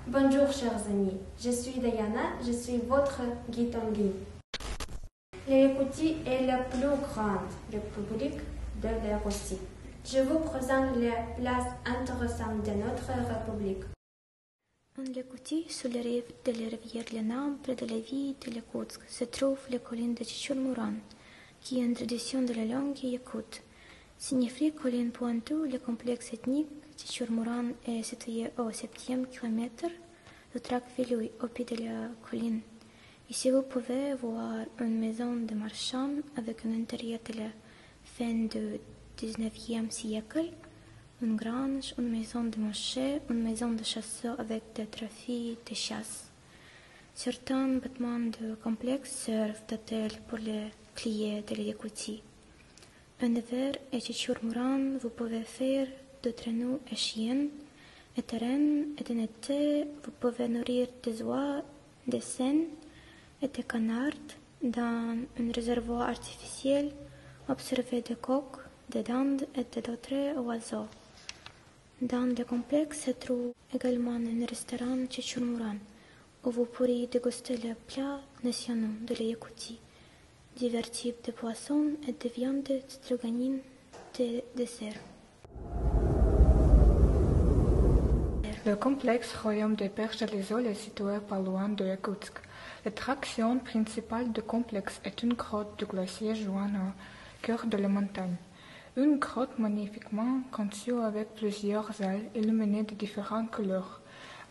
Bonjour chers amis, je suis Diana, je suis votre guide en ligne. L'Yakoutie est la plus grande république de la Russie. Je vous présente les places intéressantes de notre république. En Yakoutie, sur les rives de la rivière Lena, près de la ville de Yakoutsk, se trouve la colline de Tchitchourmouran, qui est une tradition de la langue yakoute. Signifie colline pointue, le complexe ethnique Tchitchourmouran est situé au 7e kilomètre du tract Vili, au pied de la colline. Ici, vous pouvez voir une maison de marchand avec un intérieur de la fin du 19e siècle, une grange, une maison de marché, une maison de chasseurs avec des trafics de chasse. Certains bâtiments du complexe servent d'hôtel pour les clients de la Yakoutie. En hiver, à Tchitchourmouran, vous pouvez faire de traîneaux à chiens et terrain, et en été, vous pouvez nourrir des oies, des cerfs et des canards dans un réservoir artificiel, observer des coqs, des dindes et d'autres oiseaux. Dans le complexe se trouve également un restaurant Tchitchourmouran où vous pourrez déguster les plats nationaux de la Yakoutie, divers types de poissons et de viandes, de stroganines, de desserts. Le complexe Royaume des Perches de l'Isole est situé pas loin de Yakoutsk. L'attraction principale du complexe est une grotte du glacier Juan au cœur de la montagne. Une grotte magnifiquement conçue avec plusieurs ailes illuminées de différentes couleurs.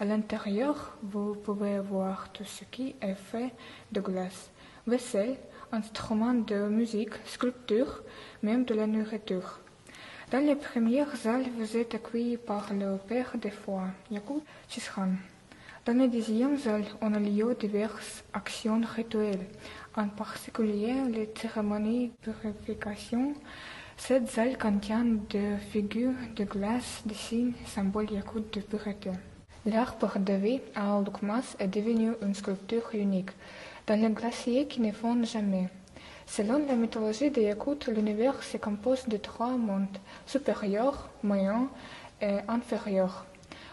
À l'intérieur, vous pouvez voir tout ce qui est fait de glace, vaisselle, instruments de musique, sculptures, même de la nourriture. Dans les premières ailes, vous êtes accueillis par le père des foies, Yakut Chishan. Dans les deuxièmes ailes, on a lieu diverses actions rituelles, en particulier les cérémonies de purification. Cette aile contient des figures de glace, des signes, symboles yakoutes de pureté. L'arbre de vie à Loukmas est devenu une sculpture unique, dans les glaciers qui ne fondent jamais. Selon la mythologie des Yakoutes, l'univers se compose de 3 mondes, supérieur, moyen et inférieur.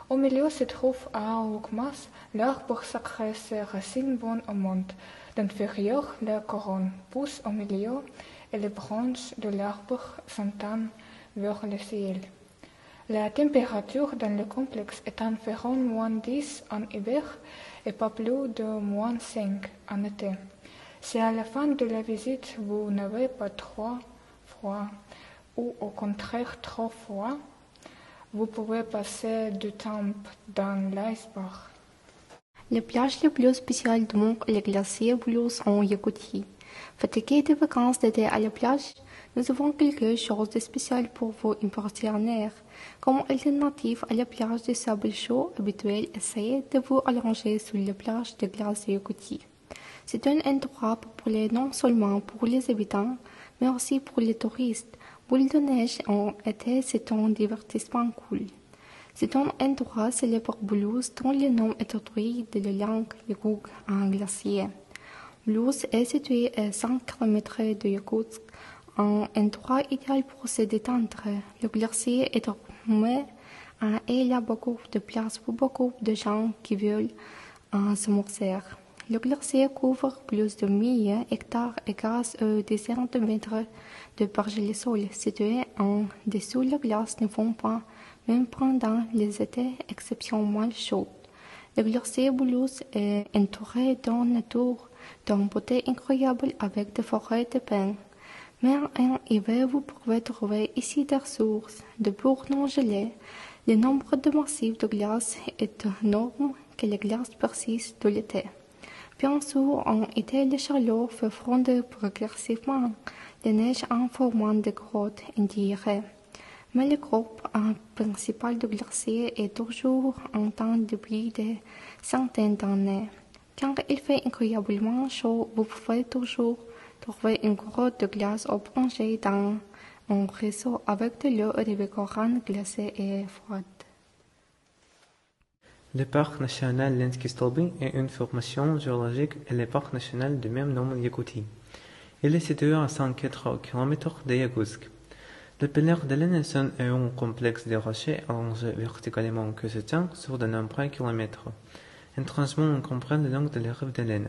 Au milieu se trouve à Loukmas l'arbre sacré, ses racines vont au monde. L'inférieur, la couronne, pousse au milieu et les branches de l'arbre s'entendent vers le ciel. La température dans le complexe est environ -10 en hiver et pas plus de -5 en été. Si à la fin de la visite vous n'avez pas trop froid ou au contraire trop froid, vous pouvez passer du temps dans l'iceberg. La plage la plus spéciale du monde est le glacier Boulos en Yakoutie. Fatigué des vacances d'été à la plage, nous avons quelque chose de spécial pour vous en partenaire. Comme alternative à la plage de sable chaud habituelle, essayez de vous allonger sur la plage de glace de Yakoutie. C'est un endroit populaire non seulement pour les habitants, mais aussi pour les touristes. Boule de neige en été, c'est un divertissement cool. C'est un endroit célèbre Boulos dont le nom est traduit de la langue yakoute en glacier. Boulos est situé à 5 km de Yakoutsk, un endroit idéal pour se détendre. Le glacier est fermé et il y a beaucoup de place pour beaucoup de gens qui veulent s'amorcer. Le glacier couvre plus de 1000 hectares et grâce aux dizaines de mètres de pergélisol situés en dessous la glace ne fond pas, même pendant les étés exceptionnellement chauds. Le glacier Boulos est entouré d'une nature d'une beauté incroyable avec des forêts de pins. Mais en hiver, vous pouvez trouver ici des sources de bourgnon gelés. Le nombre de massifs de glace est énorme que la glace persiste tout l'été. Bien sûr, en été, la chaleur fait fondre progressivement la neige en formant des grottes indigérées. Mais le groupe principal de glaciers est toujours en temps depuis des centaines d'années. Quand il fait incroyablement chaud, vous pouvez toujours trouver une grotte de glace au plongée dans un réseau avec de l'eau revigorante, glacée et froide. Le parc national Lenski Stolby est une formation géologique et le parc national du même nom Yakoutie. Il est situé à 104 km de Yakoutsk. Le pilier de laine est un complexe de rochers allongés verticalement que se tient sur de nombreux kilomètres. Étrangement, on comprend le long de la rive de laine.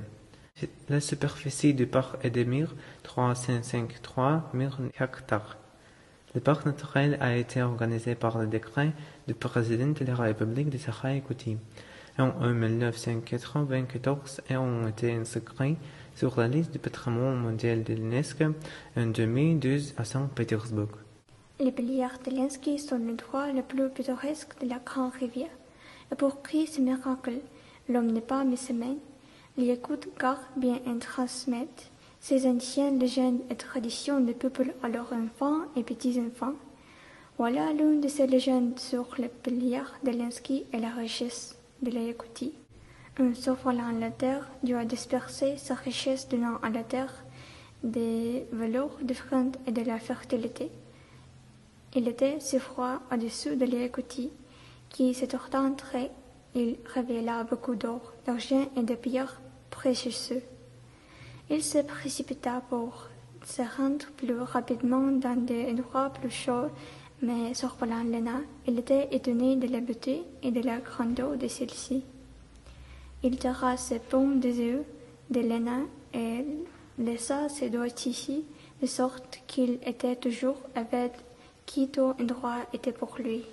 La superficie du parc est de 1353 000 hectares. Le parc naturel a été organisé par le décret du président de la République de Sakha-Yakoutie en 1994 et ont été inscrits sur la liste du patrimoine mondial de l'UNESCO en 2012 à Saint-Pétersbourg. Les piliers de Lenski sont l'endroit le plus pittoresque de la grande rivière. Et pour créer ce miracle, l'homme n'est pas musulman. Les Yakouts gardent bien et transmettent ces anciennes légendes et traditions du peuple à leurs enfants et petits-enfants. Voilà l'une de ces légendes sur les piliers de Lenski et la richesse de la Yakoutie. Un survolant la terre doit disperser sa richesse donnant à la terre des valeurs différentes et de la fertilité. Il était si froid au-dessous de la Yakoutie qui s'étendait très. Il révéla beaucoup d'or, d'argent et de pierres précieuses. Il se précipita pour se rendre plus rapidement dans des endroits plus chauds, mais survolant Lena, il était étonné de la beauté et de la grandeur de celle-ci. Il tira ses paumes des yeux de Lena et laissa ses doigts ici, de sorte qu'il était toujours avec qui tout endroit était pour lui.